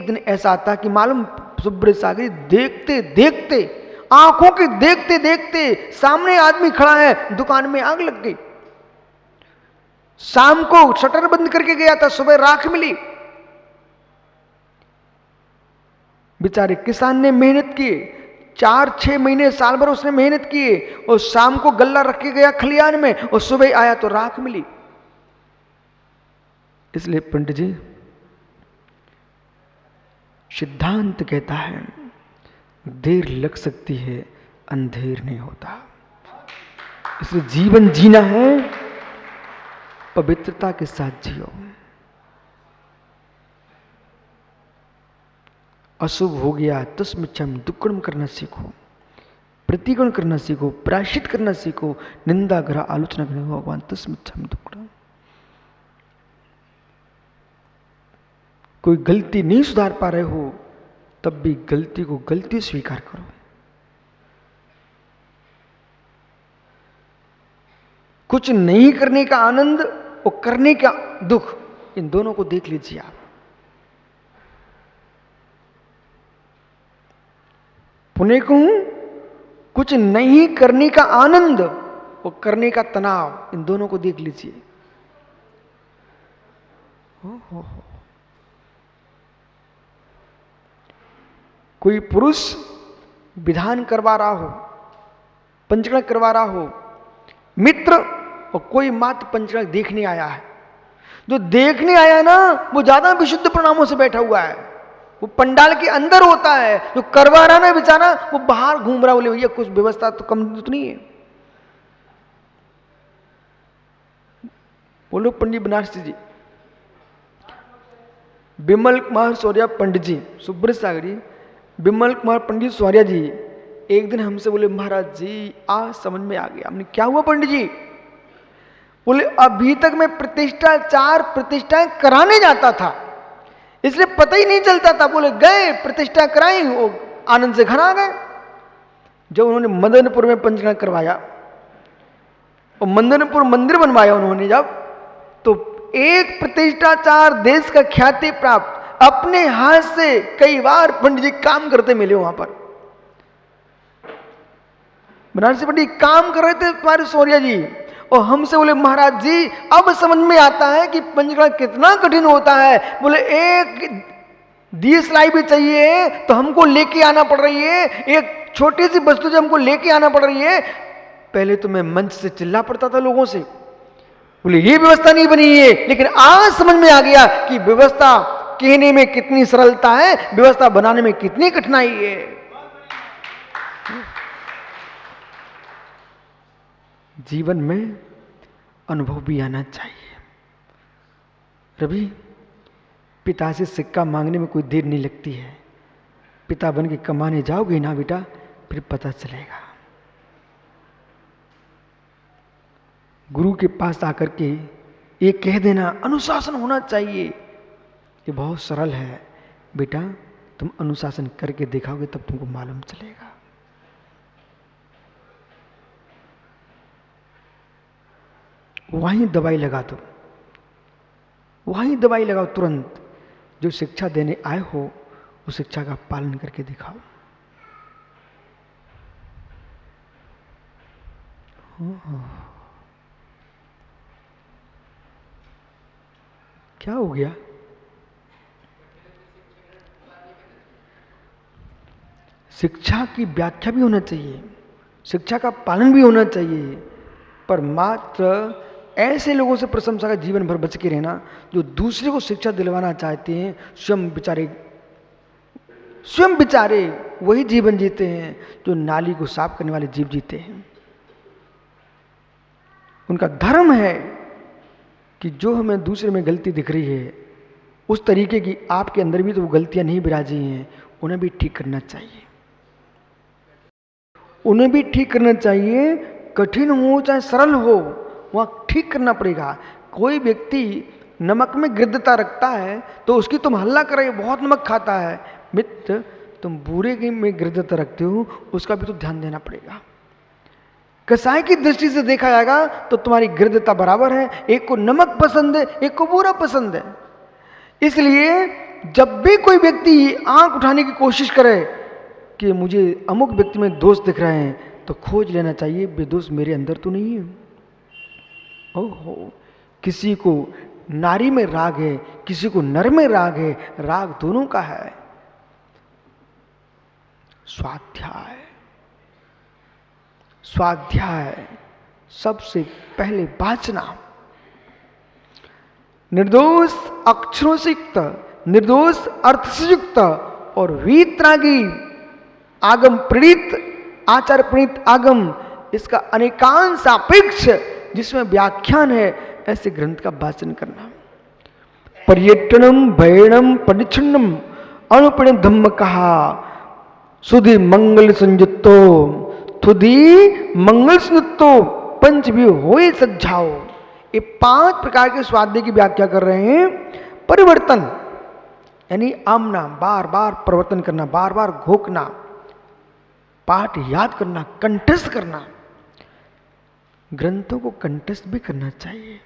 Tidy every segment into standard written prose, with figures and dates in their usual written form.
एक दिन ऐसा आता कि मालूम सुब्रत सागरी देखते देखते, आंखों के देखते देखते सामने आदमी खड़ा है, दुकान में आग लग गई। शाम को शटर बंद करके गया था, सुबह राख मिली। बेचारे किसान ने मेहनत की, 4-6 महीने साल भर उसने मेहनत की, और शाम को गल्ला रख के गया खलियान में, और सुबह आया तो राख मिली। इसलिए पंडित जी, सिद्धांत कहता है देर लग सकती है, अंधेर नहीं होता। इसलिए जीवन जीना है, पवित्रता के साथ जियो। अशुभ हो गया तस्मिच्छम दुक्कड़म करना सीखो, प्रतिगुण करना सीखो, प्रायश्चित करना सीखो, निंदा ग्रह आलोचना करने को भगवान तस्मिच्छम दुक्कड़म। कोई गलती नहीं सुधार पा रहे हो, तब भी गलती को गलती स्वीकार करो। कुछ नहीं करने का आनंद और करने का दुख, इन दोनों को देख लीजिए आप। पुण्य कहूं, कुछ नहीं करने का आनंद और करने का तनाव, इन दोनों को देख लीजिए। हो। कोई पुरुष विधान करवा रहा हो, पंचकर्म करवा रहा हो, मित्र, और कोई मात्र पंचकर्म देखने आया है। जो देखने आया है ना, वो ज्यादा विशुद्ध प्रणामों से बैठा हुआ है। वो पंडाल के अंदर होता है, जो करवा रहा ना बेचारा, वो बाहर घूम रहा। बोले भैया कुछ व्यवस्था तो कम तो नहीं है। बोलो पंडित बनारसी जी, विमल कुमार सौर्या पंडित जी, सुब्रत सागरी, विमल कुमार पंडित सौर्या जी एक दिन हमसे बोले महाराज जी आज समझ में आ गया। हमने क्या हुआ पंडित जी? बोले अभी तक मैं प्रतिष्ठा 4 प्रतिष्ठाएं कराने जाता था, इसलिए पता ही नहीं चलता था। बोले गए प्रतिष्ठा कराई, वो आनंद से घर आ गए। जब उन्होंने मदनपुर में पंचकर्म करवाया और मदनपुर मंदिर बनवाया उन्होंने जब, तो एक प्रतिष्ठा 4 देश का ख्याति प्राप्त अपने हाथ से कई बार पंडित जी काम करते मिले वहां पर। बनारसी पंडित काम कर रहे थे तुम्हारे सौर्या जी, और हमसे बोले महाराज जी अब समझ में आता है कि पंचकर्म कितना कठिन होता है। बोले एक दियसलाई भी चाहिए तो हमको लेके आना पड़ रही है, एक छोटी सी वस्तु जो हमको लेके आना पड़ रही है। पहले तो मैं मंच से चिल्ला पड़ता था लोगों से, बोले ये व्यवस्था नहीं बनी है, लेकिन आज समझ में आ गया कि व्यवस्था कहने में कितनी सरलता है, व्यवस्था बनाने में कितनी कठिनाई है। जीवन में अनुभव भी आना चाहिए। रवि, पिता से सिक्का मांगने में कोई देर नहीं लगती है। पिता बन के कमाने जाओगे ना बेटा, फिर पता चलेगा। गुरु के पास आकर के ये कह देना अनुशासन होना चाहिए, ये बहुत सरल है बेटा, तुम अनुशासन करके दिखाओगे तब तुमको मालूम चलेगा। वहीं दवाई लगा दो, वहीं दवाई लगाओ तुरंत। जो शिक्षा देने आए हो उस शिक्षा का पालन करके दिखाओ। क्या हो गया? शिक्षा की व्याख्या भी होना चाहिए, शिक्षा का पालन भी होना चाहिए, पर मात्र ऐसे लोगों से प्रशंसा का जीवन भर बच के रहना जो दूसरे को शिक्षा दिलवाना चाहते हैं। स्वयं बेचारे वही जीवन जीते हैं जो नाली को साफ करने वाले जीव जीते हैं। उनका धर्म है कि जो हमें दूसरे में गलती दिख रही है उस तरीके की आपके अंदर भी तो वो गलतियां नहीं विराजी हैं, उन्हें भी ठीक करना चाहिए। उन्हें भी ठीक करना चाहिए, कठिन हो चाहे सरल हो, वहां ठीक करना पड़ेगा। कोई व्यक्ति नमक में गृद्धता रखता है तो उसकी तुम हल्ला कर रहे हो, बहुत नमक खाता है। मित्र, तुम बूरे में गृद्धता रखते हो, उसका भी तो ध्यान देना पड़ेगा। कसाई की दृष्टि से देखा जाएगा तो तुम्हारी गृद्धता बराबर है, एक को नमक पसंद है, एक को बूरा पसंद है। इसलिए जब भी कोई व्यक्ति आंख उठाने की कोशिश करे कि मुझे अमुक व्यक्ति में दोष दिख रहे हैं, तो खोज लेना चाहिए वे दोष मेरे अंदर तो नहीं है। ओहो, किसी को नारी में राग है, किसी को नर में राग है, राग दोनों का है। स्वाध्याय, स्वाध्याय सबसे पहले वाचना, निर्दोष अक्षरों से युक्त, निर्दोष अर्थ से युक्त और वीतरागी आगम प्रणीत, आचार प्रणीत आगम, इसका अनेकांश सापेक्ष जिसमें व्याख्यान है, ऐसे ग्रंथ का वाचन करना। पर्यटनम भयणम परिच्छिन्नम अनुपण धम्म कहा, सुधि मंगल संयुक्तो, थुधि मंगल संयुक्तो, पंच भी होए सज्जाओ। ये 5 प्रकार के स्वाध्याय की व्याख्या कर रहे हैं। परिवर्तन यानी आमना, बार बार परिवर्तन करना, बार बार घोकना, पाठ याद करना, कंठस्थ करना। ग्रंथों को कंठस्थ भी करना चाहिए।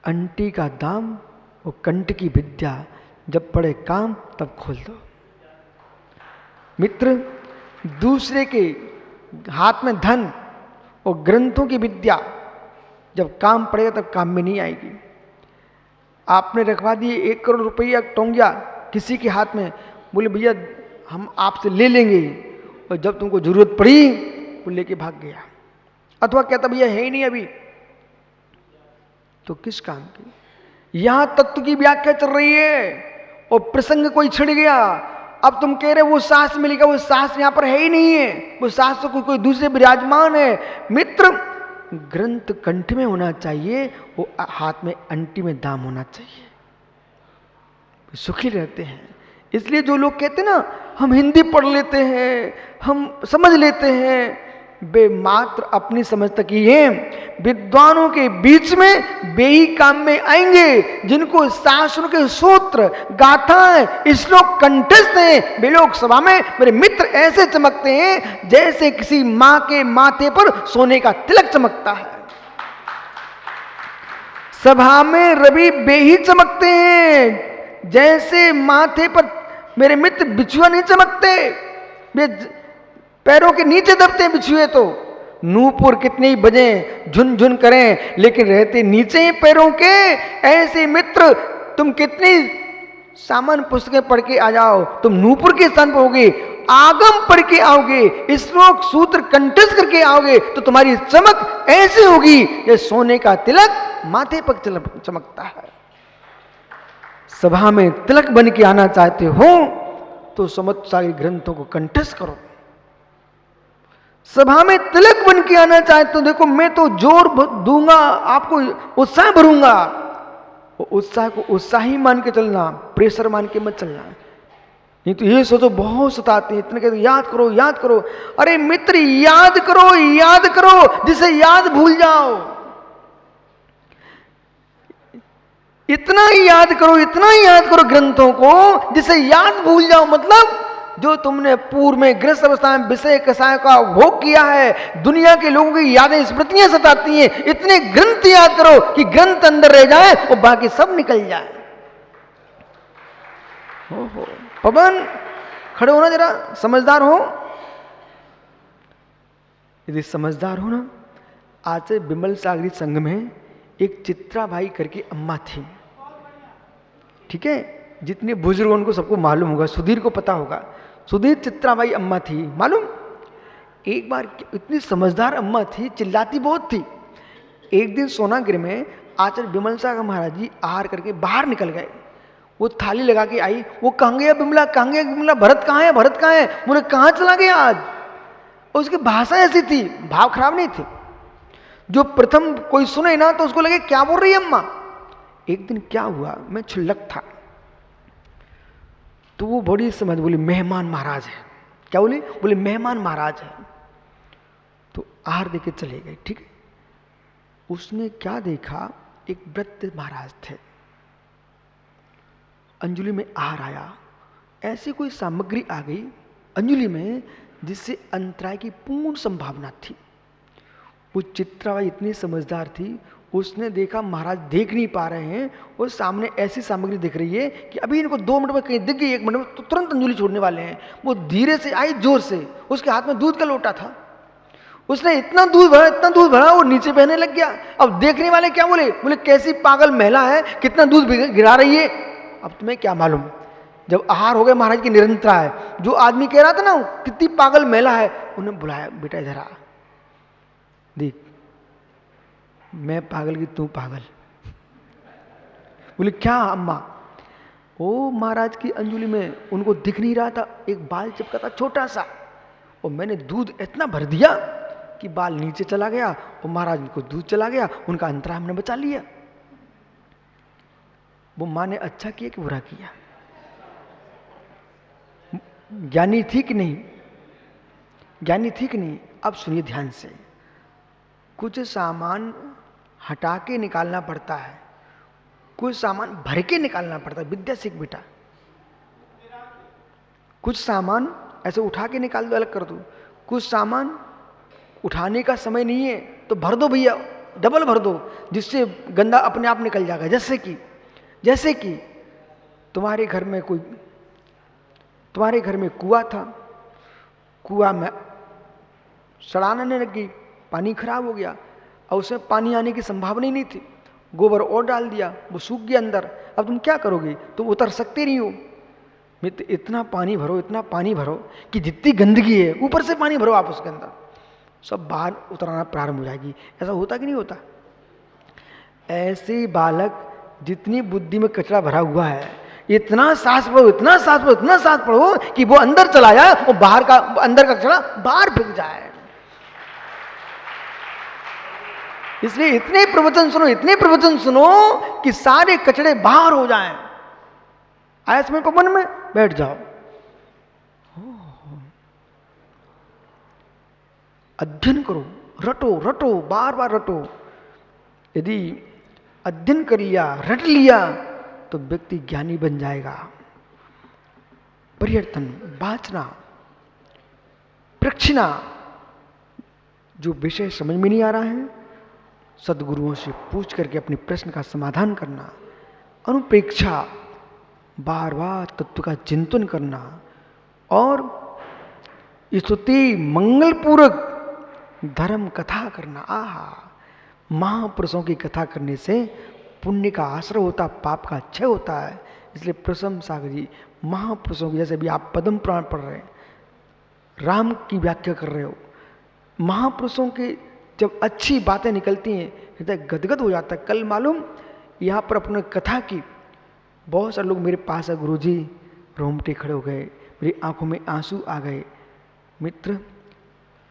अंटी का दाम और कंठ की विद्या, जब पड़े काम तब खोल दो। मित्र, दूसरे के हाथ में धन और ग्रंथों की विद्या जब काम पड़ेगा तब काम में नहीं आएगी। आपने रखवा दिए 1 करोड़ रुपया टोंगिया किसी के हाथ में, बोले भैया हम आपसे ले लेंगे, और जब तुमको जरूरत पड़ी वो लेके भाग गया, अथवा कहता भैया है ही नहीं अभी, तो किस काम की? यहां तत्व की व्याख्या चल रही है और प्रसंग कोई छिड़ गया। अब तुम कह रहे वो सास मिलेगा, वो सास यहां पर है ही नहीं है, वो सास तो कोई दूसरे विराजमान है। मित्र, ग्रंथ कंठ में होना चाहिए, वो हाथ में अंटी में दाम होना चाहिए, सुखी रहते हैं। इसलिए जो लोग कहते हैं ना हम हिंदी पढ़ लेते हैं, हम समझ लेते हैं, वे मात्र अपनी समझ तक ही हैं। विद्वानों के बीच में वे ही काम में आएंगे जिनको शास्त्रों के सूत्र, गाथाएं, श्लोक कंठस्थ हैं। वे लोग सभा में मेरे मित्र ऐसे चमकते हैं जैसे किसी मां के माथे पर सोने का तिलक चमकता है। सभा में रवि वे ही चमकते हैं जैसे माथे पर मेरे मित्र बिछुआ नहीं चमकते, वे पैरों के नीचे दबते हैं बिछुए। तो नूपुर कितने ही बजे झुन करें, लेकिन रहते नीचे ही पैरों के। ऐसे मित्र तुम कितनी सामान्य पुस्तकें पढ़ के आ जाओ, तुम नूपुर के स्थान पर होगे, आगम पढ़ के आओगे, श्लोक सूत्र कंठस्थ करके आओगे, तो तुम्हारी चमक ऐसे होगी ये सोने का तिलक माथे पर चमकता है। सभा में तिलक बन के आना चाहते हो तो समस्तसारी ग्रंथों को कंठस्थ करो। सभा में तिलक बन के आना चाहते हो, देखो मैं तो जोर दूंगा, आपको उत्साह भरूंगा, उत्साह को उत्साह ही मान के चलना, प्रेशर मान के मत चलना। नहीं तो ये सोचो बहुत सताते हैं, इतने कहते याद करो याद करो। अरे मित्र, याद करो जिसे याद भूल जाओ। इतना ही याद करो ग्रंथों को जिसे याद भूल जाओ। मतलब जो तुमने पूर्व में गृहस्थ अवस्था में विषय कषाय का भोग किया है, दुनिया के लोगों की यादें स्मृतियां सताती हैं, इतने ग्रंथ याद करो कि ग्रंथ अंदर रह जाए और बाकी सब निकल जाए। ओहो पवन, खड़े हो ना जरा, समझदार हो। यदि समझदार हो ना, आज बिमल सागरी संघ में एक चित्रा भाई करके अम्मा थी, ठीक है, जितने बुजुर्ग उनको सबको मालूम होगा, सुधीर को पता होगा, सुधीर चित्राबाई अम्मा थी मालूम। एक बार इतनी समझदार अम्मा थी, चिल्लाती बहुत थी। एक दिन सोनागिरी में आचार्य बिमल सागर महाराज जी आहार करके बाहर निकल गए। वो थाली लगा के आई, वो कहाँ गया बिमला, कहाँ गया बिमला, भरत कहाँ है, भरत कहाँ है, मुझे कहाँ चला गया आज। और उसकी भाषा ऐसी थी, भाव खराब नहीं थे, जो प्रथम कोई सुने ना तो उसको लगे क्या बोल रही है अम्मा। एक दिन क्या हुआ, मैं छुल्लक था, तो वो बड़ी समझ बोली मेहमान महाराज है। क्या बोली? बोले मेहमान महाराज है। तो आहार देके चले गए, ठीक है। उसने क्या देखा, एक वृद्ध महाराज थे, अंजलि में आहार आया, ऐसी कोई सामग्री आ गई अंजलि में जिससे अंतराय की पूर्ण संभावना थी। वो चित्राबाई इतनी समझदार थी, उसने देखा महाराज देख नहीं पा रहे हैं और सामने ऐसी सामग्री दिख रही है कि अभी इनको 2 मिनट में कहीं दिख गई, 1 मिनट में तो तुरंत अंजलि छोड़ने वाले हैं। वो धीरे से आई, जोर से, उसके हाथ में दूध का लोटा था, उसने इतना दूध भरा वो नीचे बहने लग गया। अब देखने वाले क्या बोले, कैसी पागल महिला है, कितना दूध गिरा रही है। अब तुम्हें क्या मालूम, जब आहार हो गए महाराज की निरंतरा है, जो आदमी कह रहा था ना कितनी पागल महिला है, उन्हें बुलाया, बेटा इधर आ, देख मैं पागल की तू पागल। बोले क्या अम्मा? ओ महाराज की अंजलि में उनको दिख नहीं रहा था, एक बाल चिपका था छोटा सा, और मैंने दूध इतना भर दिया कि बाल नीचे चला गया और महाराज को दूध चला गया, उनका अंतरा हमने बचा लिया। वो माँ ने अच्छा किया कि बुरा किया? ज्ञानी थी कि नहीं? ज्ञानी थी कि नहीं? अब सुनिए ध्यान से, कुछ सामान हटा के निकालना पड़ता है, कुछ सामान भर के निकालना पड़ता है। विद्या सीख बेटा, कुछ सामान ऐसे उठा के निकाल दो, अलग कर दो, कुछ सामान उठाने का समय नहीं है तो भर दो भैया, डबल भर दो, जिससे गंदा अपने आप निकल जाएगा। जैसे कि तुम्हारे घर में कुआं था, कुआं में सड़ाने लगी, पानी खराब हो गया और उसमें पानी आने की संभावना ही नहीं थी, गोबर और डाल दिया, वो सूख गया अंदर। अब तुम क्या करोगे? तुम उतर सकते नहीं हो। मित्र इतना पानी भरो कि जितनी गंदगी है ऊपर से पानी भरो आप उसके अंदर, सब बाहर उतरना प्रारंभ हो जाएगी। ऐसा होता कि नहीं होता? ऐसे बालक जितनी बुद्धि में कचरा भरा हुआ है, इतना सांस पढ़ो कि वो अंदर चला जाए और अंदर का कचरा बाहर फेंक जाए। इसलिए इतने प्रवचन सुनो कि सारे कचड़े बाहर हो जाएं। आयस में पवन में बैठ जाओ, अध्ययन करो, रटो, बार रटो। यदि अध्ययन कर लिया, रट लिया तो व्यक्ति ज्ञानी बन जाएगा। परिवर्तन, वाचना, प्रक्षिणा, जो विषय समझ में नहीं आ रहा है सदगुरुओं से पूछ करके अपने प्रश्न का समाधान करना, अनुप्रेक्षा, बार बार तत्व का चिंतन करना, और स्तुति मंगलपूर्वक धर्म कथा करना। आहा, महापुरुषों की कथा करने से पुण्य का आश्रय होता, पाप का क्षय होता है। इसलिए प्रशंसा करिए महापुरुषों की। जैसे भी आप पद्म पुराण पढ़ रहे हैं, राम की व्याख्या कर रहे हो, महापुरुषों के जब अच्छी बातें निकलती हैं हृदय गदगद हो जाता है। कल मालूम यहाँ पर अपने कथा की बहुत सारे लोग मेरे पास है, गुरुजी रोमटे खड़े हो गए, मेरी आंखों में आंसू आ गए। मित्र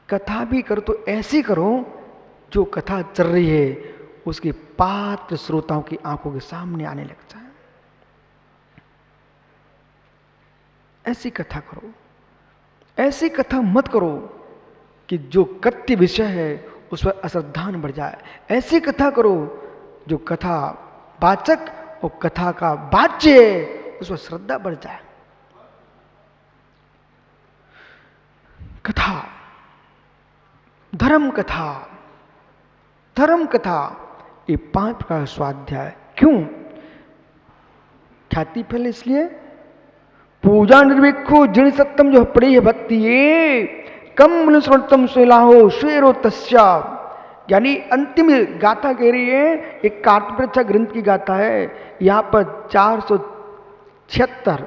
कथा भी करो तो ऐसी करो जो कथा चल रही है उसके पात्र श्रोताओं की आंखों के सामने आने लग जाए। ऐसी कथा करो, ऐसी कथा मत करो कि जो कथ्य विषय है उस पर अश्रद्धान बढ़ जाए। ऐसी कथा करो जो कथा वाचक और कथा का वाच्य है उस पर श्रद्धा बढ़ जाए। कथा, धर्म कथा, ये 5 प्रकार स्वाध्याय। क्यों? ख्याति फल इसलिए पूजा निर्विखो जिन सत्यम जो पड़ी है भक्ति ये कम स्मृतम स्वेलाहो शेरो तस्या। यानी अंतिम गाथा कह रही है, एक कार्तवृक्षा ग्रंथ की गाथा है। यहाँ पर 476,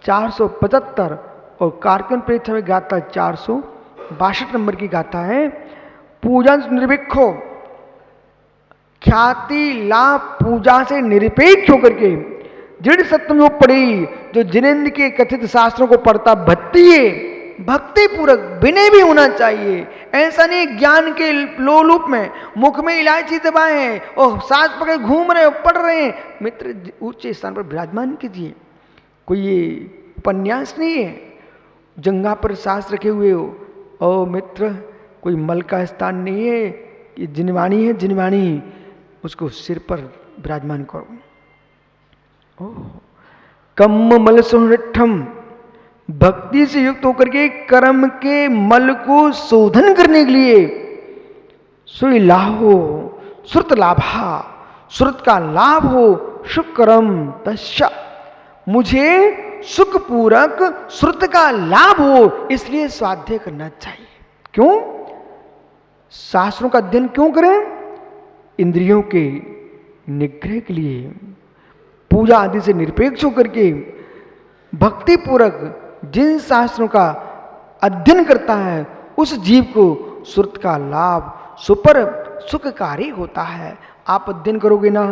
475 और कार्तन परीक्षा में गाथा 462 नंबर की गाथा है। पूजा निर्विखो, ख्याति लाभ पूजा से निरपेक्ष होकर के दृढ़ सत्यम जो पड़ी, जो जिनेन्द्र के कथित शास्त्रों को पढ़ता भक्ति है, भक्ति पूर्वक विनय भी होना चाहिए। ऐसा नहीं ज्ञान के लोलूप में मुख में इलायची दबाए हैं और सांस पकड़े घूम रहे हो, पढ़ रहे हैं। मित्र उच्च स्थान पर विराजमान कीजिए। कोई ये उपन्यास नहीं है जंगा पर सांस रखे हुए हो। ओ मित्र कोई मल का स्थान नहीं है, ये जिनवाणी है, जिनवाणी, उसको सिर पर विराजमान करो। कम मल सुहृठम, भक्ति से युक्त होकर के कर्म के मल को शोधन करने के लिए सोई लाहो श्रुत लाभा, श्रुत का लाभ हो, शुक्रम तस्य, मुझे सुख पूरक श्रुत का लाभ हो, इसलिए स्वाध्याय करना चाहिए। क्यों? शास्त्रों का अध्ययन क्यों करें? इंद्रियों के निग्रह के लिए, पूजा आदि से निरपेक्ष होकर के भक्ति पूर्वक जिन शास्त्रों का अध्ययन करता है उस जीव को श्रुत का लाभ सुपर सुखकारी होता है। आप अध्ययन करोगे ना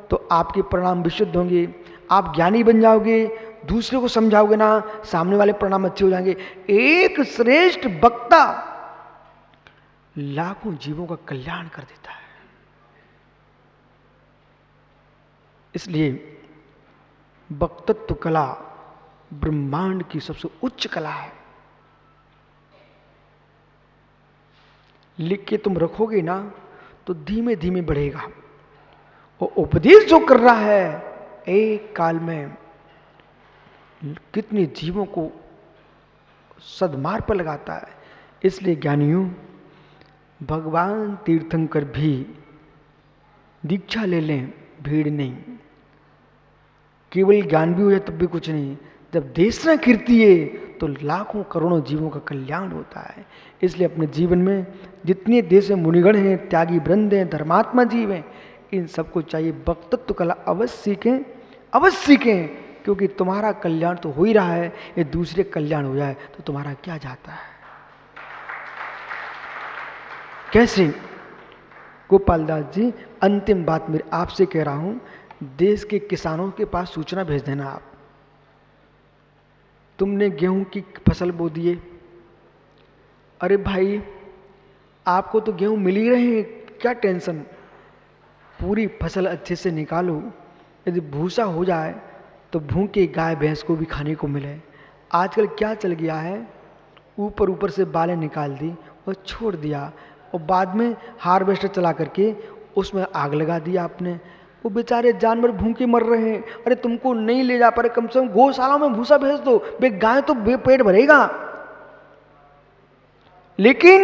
तो आपके परिणाम विशुद्ध होंगे, आप ज्ञानी बन जाओगे, दूसरे को समझाओगे ना, सामने वाले परिणाम अच्छे हो जाएंगे। एक श्रेष्ठ वक्ता लाखों जीवों का कल्याण कर देता है। इसलिए वक्तत्व कला ब्रह्मांड की सबसे उच्च कला है। लिख के तुम रखोगे ना तो धीमे धीमे बढ़ेगा। और उपदेश जो कर रहा है एक काल में कितने जीवों को सदमार्ग पर लगाता है। इसलिए ज्ञानियों, भगवान तीर्थंकर भी दीक्षा ले लें, भीड़ नहीं। केवल ज्ञान भी हो जाए तब भी कुछ नहीं। जब देशना कीर्ति है तो लाखों करोड़ों जीवों का कल्याण होता है। इसलिए अपने जीवन में जितने देश में मुनिगण हैं, त्यागी वृंद हैं, धर्मात्मा जीव हैं, इन सबको चाहिए वक्तत्व कला अवश्य सीखें, अवश्य सीखें, क्योंकि तुम्हारा कल्याण तो हो ही रहा है। ये दूसरे कल्याण हो जाए तो तुम्हारा क्या जाता है? कैसे? गोपाल दास जी, अंतिम बात मेरी आपसे कह रहा हूं, देश के किसानों के पास सूचना भेज देना। आप तुमने गेहूं की फसल बो दिए, अरे भाई आपको तो गेहूं मिल ही रहे हैं, क्या टेंशन? पूरी फसल अच्छे से निकालो। यदि भूसा हो जाए तो भूखे गाय भैंस को भी खाने को मिले। आजकल क्या चल गया है, ऊपर ऊपर से बालें निकाल दी और छोड़ दिया, और बाद में हार्वेस्टर चला करके उसमें आग लगा दिया आपने। वो बेचारे जानवर भूखे मर रहे हैं। अरे तुमको नहीं ले जा पा रहे, कम से कम गौशाला में भूसा भेज दो, बे गाय तो पेट भरेगा। लेकिन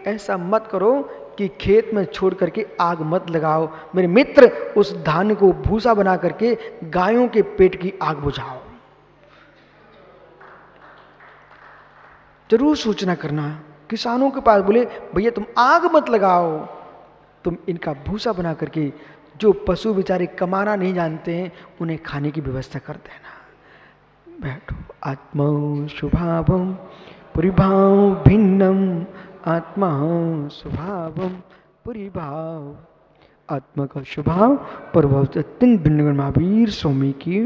ऐसा मत करो कि खेत में छोड़ करके आग मत लगाओ। मेरे मित्र, उस धान को भूसा बना करके गायों के पेट की आग बुझाओ। जरूर सूचना करना। किसानों के पास बोले भैया तुम आग मत लगाओ, तुम इनका भूसा बना करके जो पशु बेचारे कमाना नहीं जानते हैं उन्हें खाने की व्यवस्था कर देना। बैठो। आत्मा स्वभावम परिभाव भिन्नम, आत्मा स्वभावम परिभाव, आत्मा का स्वभाव प्रभाव से अत्यंत भिन्न। महावीर स्वामी की